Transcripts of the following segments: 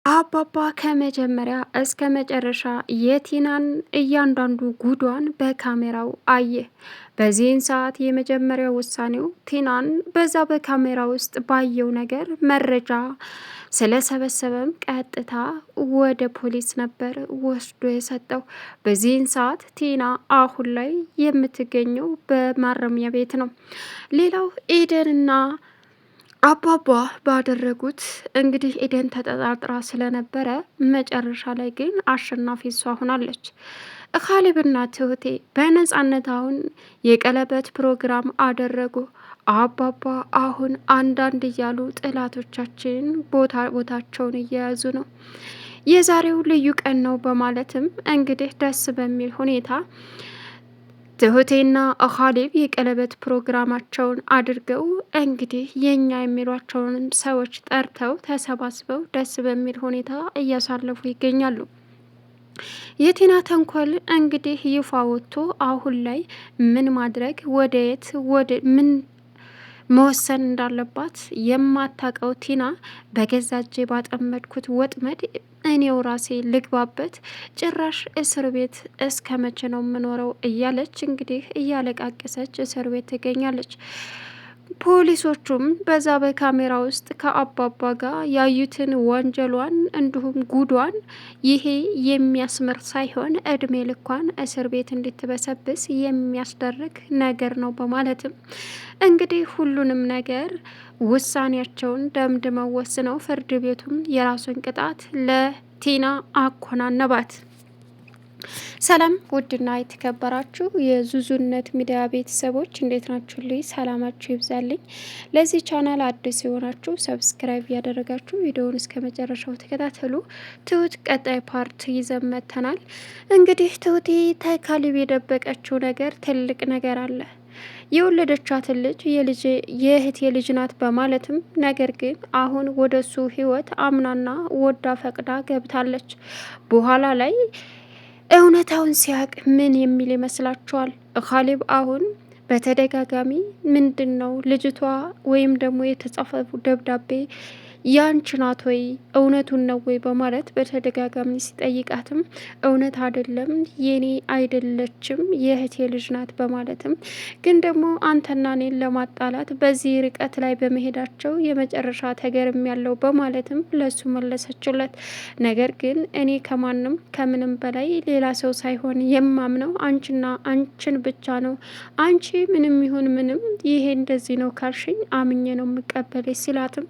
አባባ ከመጀመሪያ እስከ መጨረሻ የቲናን እያንዳንዱ ጉዷን በካሜራው አየ። በዚህን ሰዓት የመጀመሪያው ውሳኔው ቲናን በዛ በካሜራ ውስጥ ባየው ነገር መረጃ ስለሰበሰበም ቀጥታ ወደ ፖሊስ ነበር ወስዶ የሰጠው። በዚህን ሰዓት ቲና አሁን ላይ የምትገኘው በማረሚያ ቤት ነው። ሌላው ኤደንና አባባ ባደረጉት እንግዲህ ኤደን ተጠራጥራ ስለነበረ መጨረሻ ላይ ግን አሸናፊ እሷ ሆናለች። ካሌብና ትሁቴ በነጻነት አሁን የቀለበት ፕሮግራም አደረጉ። አባባ አሁን አንዳንድ እያሉ ጠላቶቻችን ቦታቸውን እየያዙ ነው። የዛሬው ልዩ ቀን ነው በማለትም እንግዲህ ደስ በሚል ሁኔታ ትሁቴና ካሌብ የቀለበት ፕሮግራማቸውን አድርገው እንግዲህ የኛ የሚሏቸውን ሰዎች ጠርተው ተሰባስበው ደስ በሚል ሁኔታ እያሳለፉ ይገኛሉ። የቲና ተንኮል እንግዲህ ይፋ ወጥቶ አሁን ላይ ምን ማድረግ ወደየት ወደ ምን መወሰን እንዳለባት የማታቀው ቲና በገዛ እጄ ባጠመድኩት ወጥመድ እኔው ራሴ ልግባበት፣ ጭራሽ እስር ቤት እስከ መቼ ነው የምኖረው እያለች እንግዲህ እያለቃቀሰች እስር ቤት ትገኛለች። ፖሊሶቹም በዛ በካሜራ ውስጥ ከአባባ ጋር ያዩትን ወንጀሏን እንዲሁም ጉዷን ይሄ የሚያስምር ሳይሆን እድሜ ልኳን እስር ቤት እንድትበሰብስ የሚያስደርግ ነገር ነው በማለትም እንግዲህ ሁሉንም ነገር ውሳኔያቸውን ደምድመው ወስነው ፍርድ ቤቱም የራሱን ቅጣት ለቲና አኮናነባት። ሰላም ውድና የተከበራችሁ የዙዙነት ሚዲያ ቤተሰቦች እንዴት ናችሁ? ልይ ሰላማችሁ ይብዛልኝ። ለዚህ ቻናል አዲስ የሆናችሁ ሰብስክራይብ ያደረጋችሁ ቪዲዮውን እስከ መጨረሻው ተከታተሉ። ትሁት ቀጣይ ፓርት ይዘን መጥተናል። እንግዲህ ትሁቴ ተካሊብ የደበቀችው ነገር ትልቅ ነገር አለ። የወለደቻትን ልጅ የእህቴ ልጅ ናት በማለትም ነገር ግን አሁን ወደሱ ህይወት አምናና ወዳ ፈቅዳ ገብታለች። በኋላ ላይ እውነታውን ሲያቅ ምን የሚል ይመስላችኋል? ካሌብ አሁን በተደጋጋሚ ምንድን ነው ልጅቷ ወይም ደግሞ የተጻፈው ደብዳቤ ያንቺ ናት ወይ እውነቱን ነው ወይ በማለት በተደጋጋሚ ሲጠይቃትም እውነት አይደለም የኔ አይደለችም የእህቴ ልጅ ናት በማለትም ግን ደግሞ አንተና እኔን ለማጣላት በዚህ ርቀት ላይ በመሄዳቸው የመጨረሻ ተገርም ያለው በማለትም ለሱ መለሰችለት። ነገር ግን እኔ ከማንም ከምንም በላይ ሌላ ሰው ሳይሆን የማምነው አንቺና አንቺን ብቻ ነው። አንቺ ምንም ይሁን ምንም ይሄ እንደዚህ ነው ካልሽኝ አምኜ ነው የምቀበለች ሲላትም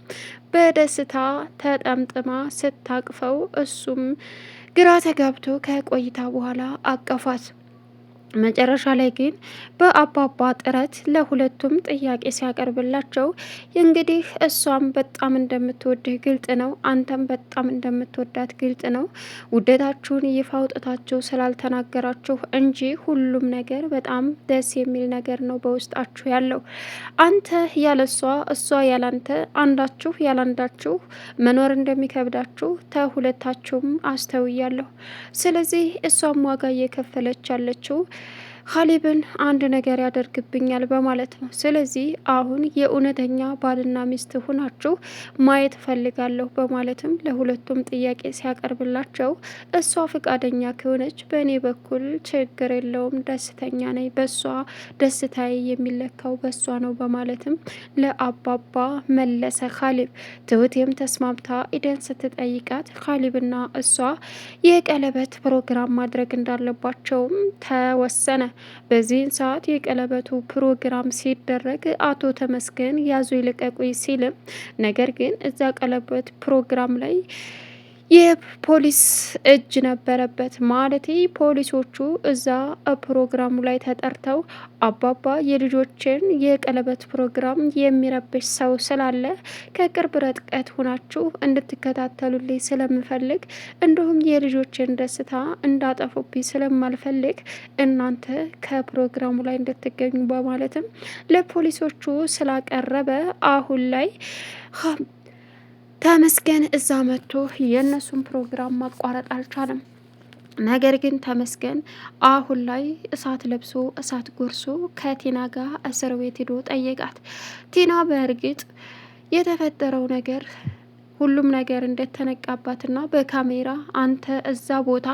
በደስታ ተጠምጥማ ስታቅፈው እሱም ግራ ተጋብቶ ከቆይታ በኋላ አቀፋት። መጨረሻ ላይ ግን በአባባ ጥረት ለሁለቱም ጥያቄ ሲያቀርብላቸው እንግዲህ እሷም በጣም እንደምትወድህ ግልጽ ነው፣ አንተም በጣም እንደምትወዳት ግልጽ ነው። ውደታችሁን ይፋ አውጥታችሁ ስላልተናገራችሁ እንጂ ሁሉም ነገር በጣም ደስ የሚል ነገር ነው በውስጣችሁ ያለው። አንተ ያለሷ እሷ ያላንተ አንዳችሁ ያላንዳችሁ መኖር እንደሚከብዳችሁ ተሁለታችሁም አስተውያለሁ። ስለዚህ እሷም ዋጋ እየከፈለች ያለችው ካሌብን አንድ ነገር ያደርግብኛል በማለት ነው። ስለዚህ አሁን የእውነተኛ ባልና ሚስት ሁናችሁ ማየት ፈልጋለሁ በማለትም ለሁለቱም ጥያቄ ሲያቀርብላቸው እሷ ፈቃደኛ ከሆነች በእኔ በኩል ችግር የለውም፣ ደስተኛ ነኝ፣ በሷ ደስታዬ የሚለካው በሷ ነው በማለትም ለአባባ መለሰ ካሌብ። ትሁቴም ተስማምታ ኢደን ስትጠይቃት ካሌብና እሷ የቀለበት ፕሮግራም ማድረግ እንዳለባቸውም ተወሰነ። በዚህን ሰዓት የቀለበቱ ፕሮግራም ሲደረግ አቶ ተመስገን ያዙ ይልቀቁኝ ሲልም ነገር ግን እዛ ቀለበት ፕሮግራም ላይ የፖሊስ እጅ ነበረበት። ማለት ፖሊሶቹ እዛ ፕሮግራሙ ላይ ተጠርተው አባባ የልጆችን የቀለበት ፕሮግራም የሚረብሽ ሰው ስላለ ከቅርብ ርቀት ሆናችሁ እንድትከታተሉልኝ ስለምፈልግ እንዲሁም የልጆችን ደስታ እንዳጠፉብኝ ስለማልፈልግ እናንተ ከፕሮግራሙ ላይ እንድትገኙ በማለትም ለፖሊሶቹ ስላቀረበ አሁን ላይ ተመስገን እዛ መጥቶ የእነሱን ፕሮግራም ማቋረጥ አልቻለም። ነገር ግን ተመስገን አሁን ላይ እሳት ለብሶ እሳት ጎርሶ ከቲና ጋር እስር ቤት ሄዶ ጠየቃት። ቲና በእርግጥ የተፈጠረው ነገር ሁሉም ነገር እንደተነቃባትና በካሜራ አንተ እዛ ቦታ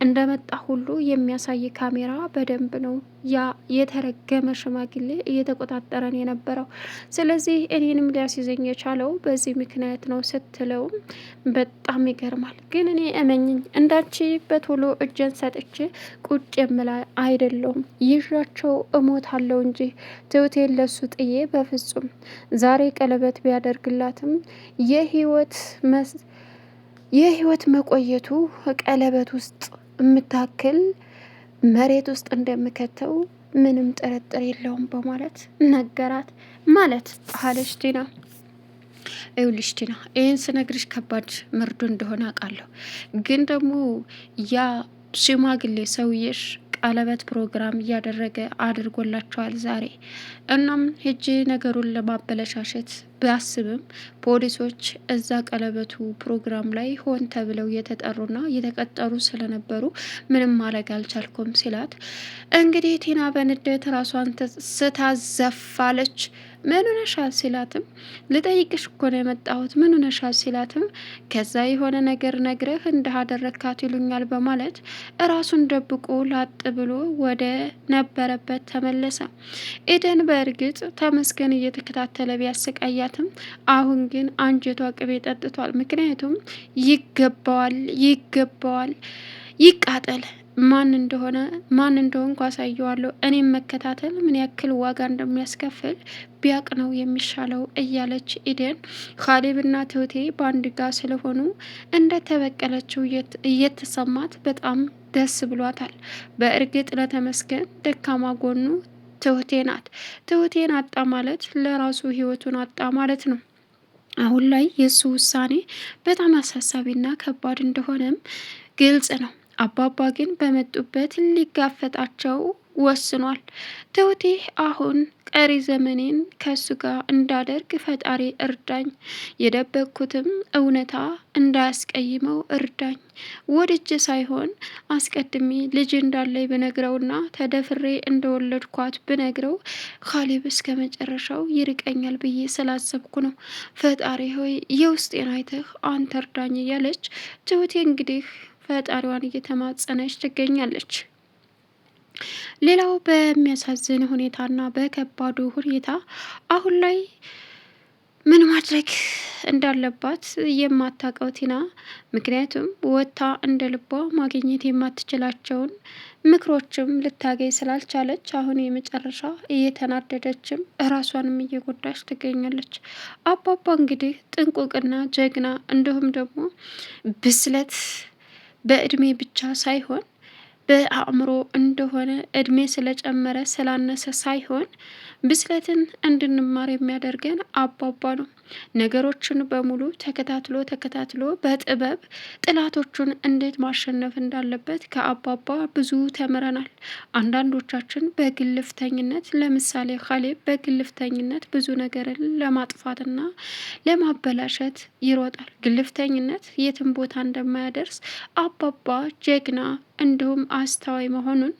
እንደመጣ ሁሉ የሚያሳይ ካሜራ በደንብ ነው ያ የተረገመ ሽማግሌ እየተቆጣጠረን የነበረው። ስለዚህ እኔንም ሊያስይዘኝ የቻለው በዚህ ምክንያት ነው ስትለውም በጣም ይገርማል። ግን እኔ እመኝኝ እንዳንቺ በቶሎ እጄን ሰጥቼ ቁጭ የምላ አይደለውም፣ ይዣቸው እሞታለሁ እንጂ ትሁቴን ለሱ ጥዬ በፍጹም። ዛሬ ቀለበት ቢያደርግላትም የህይወት መቆየቱ ቀለበት ውስጥ የምታክል መሬት ውስጥ እንደምከተው ምንም ጥርጥር የለውም በማለት ነገራት። ማለት አለች ቲና። ይኸውልሽ ቲና፣ ይህን ስነግርሽ ከባድ መርዶ እንደሆነ አውቃለሁ፣ ግን ደግሞ ያ ሽማግሌ ሰውዬሽ ቀለበት ፕሮግራም እያደረገ አድርጎላቸዋል ዛሬ። እናም ሄጄ ነገሩን ለማበለሻሸት ቢያስብም ፖሊሶች እዛ ቀለበቱ ፕሮግራም ላይ ሆን ተብለው የተጠሩና የተቀጠሩ ስለነበሩ ምንም ማድረግ አልቻልኩም ሲላት፣ እንግዲህ ቲና በንዴት ራሷን ስታዘፋለች። ምን ሆነሻል ሲላትም፣ ልጠይቅሽ እኮ ነው የመጣሁት ምን ሆነሻል ሲላትም፣ ከዛ የሆነ ነገር ነግረህ እንዳደረካት ይሉኛል በማለት ራሱን ደብቆ ላጥ ብሎ ወደ ነበረበት ተመለሰ። ኤደን በእርግጥ ተመስገን እየተከታተለ ቢያሰቃያትም አሁን ግን አንጀቷ ቅቤ ጠጥቷል። ምክንያቱም ይገባዋል ይቃጠል፣ ማን እንደሆንኩ አሳየዋለሁ፣ እኔም መከታተል ምን ያክል ዋጋ እንደሚያስከፍል ቢያቅ ነው የሚሻለው እያለች ኢደን ካሌብና ትሁቴ በአንድ ጋር ስለሆኑ እንደተበቀለችው እየተሰማት በጣም ደስ ብሏታል። በእርግጥ ለተመስገን ደካማ ጎኑ ትሁቴ ናት። ትሁቴን አጣ ማለት ለራሱ ህይወቱን አጣ ማለት ነው። አሁን ላይ የእሱ ውሳኔ በጣም አሳሳቢና ከባድ እንደሆነም ግልጽ ነው። አባባ ግን በመጡበት ሊጋፈጣቸው ወስኗል። ትሁቴ አሁን ቀሪ ዘመኔን ከሱ ጋር እንዳደርግ ፈጣሪ እርዳኝ፣ የደበቅኩትም እውነታ እንዳያስቀይመው እርዳኝ፣ ወድጄ ሳይሆን አስቀድሜ ልጅ እንዳለኝ ብነግረውና ተደፍሬ እንደወለድኳት ብነግረው ካሌብ እስከ መጨረሻው ይርቀኛል ብዬ ስላሰብኩ ነው። ፈጣሪ ሆይ የውስጤን አይተህ አንተ እርዳኝ እያለች ትሁቴ እንግዲህ ፈጣሪዋን እየተማጸነች ትገኛለች። ሌላው በሚያሳዝን ሁኔታና በከባዱ ሁኔታ አሁን ላይ ምን ማድረግ እንዳለባት የማታውቀው ቲና፣ ምክንያቱም ወጥታ እንደ ልቧ ማግኘት የማትችላቸውን ምክሮችም ልታገኝ ስላልቻለች አሁን የመጨረሻ እየተናደደችም እራሷንም እየጎዳች ትገኛለች። አባባ እንግዲህ ጥንቁቅና ጀግና እንዲሁም ደግሞ ብስለት በእድሜ ብቻ ሳይሆን በአእምሮ እንደሆነ እድሜ ስለጨመረ ስላነሰ ሳይሆን ብስለትን እንድንማር የሚያደርገን አባባ ነው። ነገሮችን በሙሉ ተከታትሎ በጥበብ ጥላቶቹን እንዴት ማሸነፍ እንዳለበት ከአባባ ብዙ ተምረናል። አንዳንዶቻችን በግልፍተኝነት፣ ለምሳሌ ካሌብ በግልፍተኝነት ብዙ ነገርን ለማጥፋትና ለማበላሸት ይሮጣል። ግልፍተኝነት የትም ቦታ እንደማያደርስ አባባ ጀግና እንዲሁም አስተዋይ መሆኑን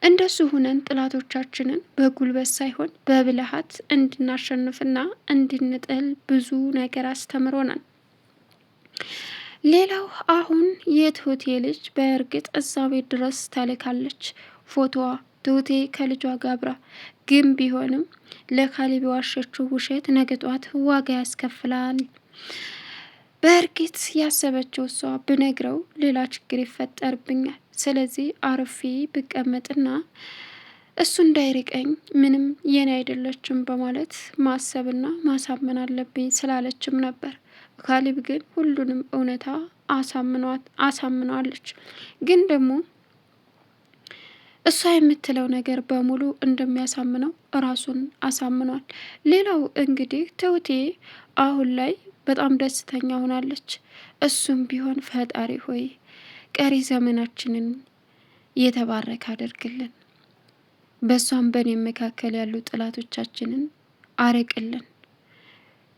እንደሱ ሁነን ጥላቶቻችንን በጉልበት ሳይሆን በብልሃት እንድናሸንፍና እንድንጥል ብዙ ነገር አስተምሮናል። ሌላው አሁን የትሁቴ ልጅ በእርግጥ እዛ ቤት ድረስ ተልካለች። ፎቶዋ ትሁቴ ከልጇ ጋብራ ግን ቢሆንም ለካሌብ የዋሸችው ውሸት ነገ ጧት ዋጋ ያስከፍላል። በእርግጥ ያሰበችው እሷ ብነግረው ሌላ ችግር ይፈጠርብኛል፣ ስለዚህ አርፌ ብቀመጥና እሱ እንዳይርቀኝ ምንም የኔ አይደለችም በማለት ማሰብና ማሳመን አለብኝ ስላለችም ነበር። ካሌብ ግን ሁሉንም እውነታ አሳምነዋለች። ግን ደግሞ እሷ የምትለው ነገር በሙሉ እንደሚያሳምነው ራሱን አሳምኗል። ሌላው እንግዲህ ትሁቴ አሁን ላይ በጣም ደስተኛ ሆናለች። እሱም ቢሆን ፈጣሪ ሆይ ቀሪ ዘመናችንን የተባረከ አድርግልን፣ በሷም በኔ መካከል ያሉ ጥላቶቻችንን አርቅልን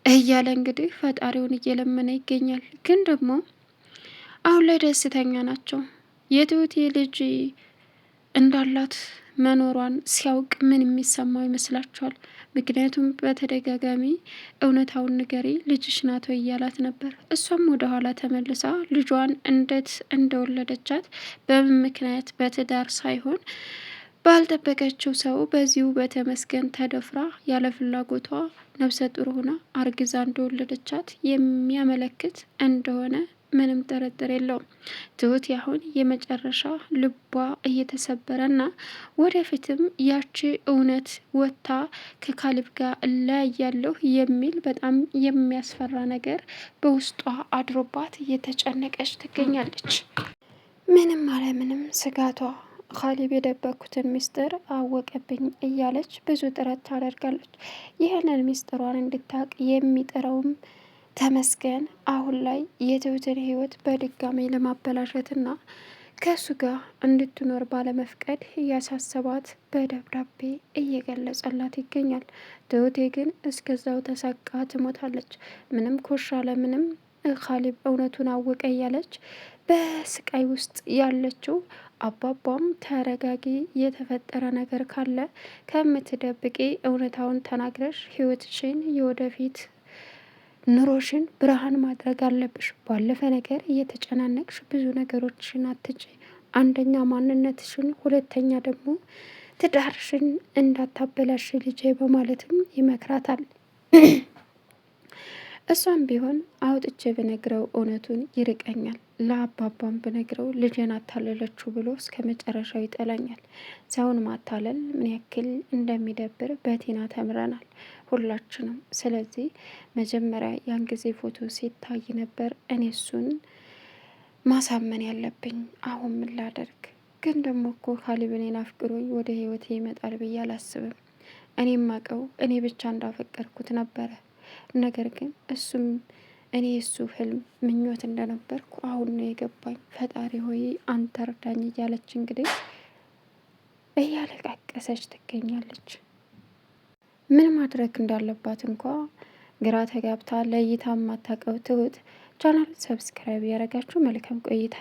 እያለ እንግዲህ ፈጣሪውን እየለመነ ይገኛል። ግን ደግሞ አሁን ላይ ደስተኛ ናቸው። የትሁቴ ልጅ እንዳላት መኖሯን ሲያውቅ ምን የሚሰማው ይመስላችኋል? ምክንያቱም በተደጋጋሚ እውነታውን ንገሪ ልጅሽ ናት ወይ እያላት ነበር። እሷም ወደኋላ ተመልሳ ልጇን እንዴት እንደወለደቻት በምን ምክንያት በትዳር ሳይሆን ባልጠበቀችው ሰው በዚሁ በተመስገን ተደፍራ ያለ ፍላጎቷ ነፍሰ ጡር ሆና አርግዛ እንደወለደቻት የሚያመለክት እንደሆነ ምንም ጥርጥር የለውም። ትሁት አሁን የመጨረሻ ልቧ እየተሰበረና ወደፊትም ያቺ እውነት ወጥታ ከካሊብ ጋር እለያያለሁ የሚል በጣም የሚያስፈራ ነገር በውስጧ አድሮባት እየተጨነቀች ትገኛለች። ምንም አለምንም ስጋቷ ካሊብ የደበኩትን ሚስጥር አወቀብኝ እያለች ብዙ ጥረት ታደርጋለች። ይህንን ሚስጥሯን እንድታቅ የሚጥረውም ተመስገን አሁን ላይ የትሁትን ህይወት በድጋሚ ለማበላሸትና ከእሱ ጋር እንድትኖር ባለመፍቀድ እያሳሰባት በደብዳቤ እየገለጸላት ይገኛል። ትሁቴ ግን እስከዛው ተሰቃ ትሞታለች። ምንም ኮሻ ለምንም ካሊብ እውነቱን አወቀ እያለች በስቃይ ውስጥ ያለችው አባባም ተረጋጊ፣ የተፈጠረ ነገር ካለ ከምትደብቂ እውነታውን ተናግረሽ ህይወትሽን የወደፊት ኑሮሽን ብርሃን ማድረግ አለብሽ። ባለፈ ነገር እየተጨናነቅሽ ብዙ ነገሮችን አትጭ። አንደኛ ማንነትሽን፣ ሁለተኛ ደግሞ ትዳርሽን እንዳታበላሽ ልጄ በማለትም ይመክራታል። እሷም ቢሆን አውጥቼ ብነግረው እውነቱን ይርቀኛል፣ ለአባባም ብነግረው ልጄን አታለለችው ብሎ እስከ መጨረሻው ይጠላኛል። ሰውን ማታለል ምን ያክል እንደሚደብር በቲና ተምረናል ሁላችንም። ስለዚህ መጀመሪያ ያን ጊዜ ፎቶ ሲታይ ነበር እኔ እሱን ማሳመን ያለብኝ። አሁን ምን ላደርግ? ግን ደግሞ እኮ ካሊብ እኔን አፍቅሮኝ ወደ ህይወቴ ይመጣል ብዬ አላስብም። እኔ ማቀው እኔ ብቻ እንዳፈቀርኩት ነበረ። ነገር ግን እሱም እኔ የሱ ህልም ምኞት እንደነበርኩ አሁን ነው የገባኝ። ፈጣሪ ሆይ አንተ እርዳኝ እያለች እንግዲህ እያለቃቀሰች ትገኛለች። ምን ማድረግ እንዳለባት እንኳ ግራ ተጋብታ ለይታ ማታቀው ትሁት ቻናል ሰብስክራይብ ያደረጋችሁ መልካም ቆይታ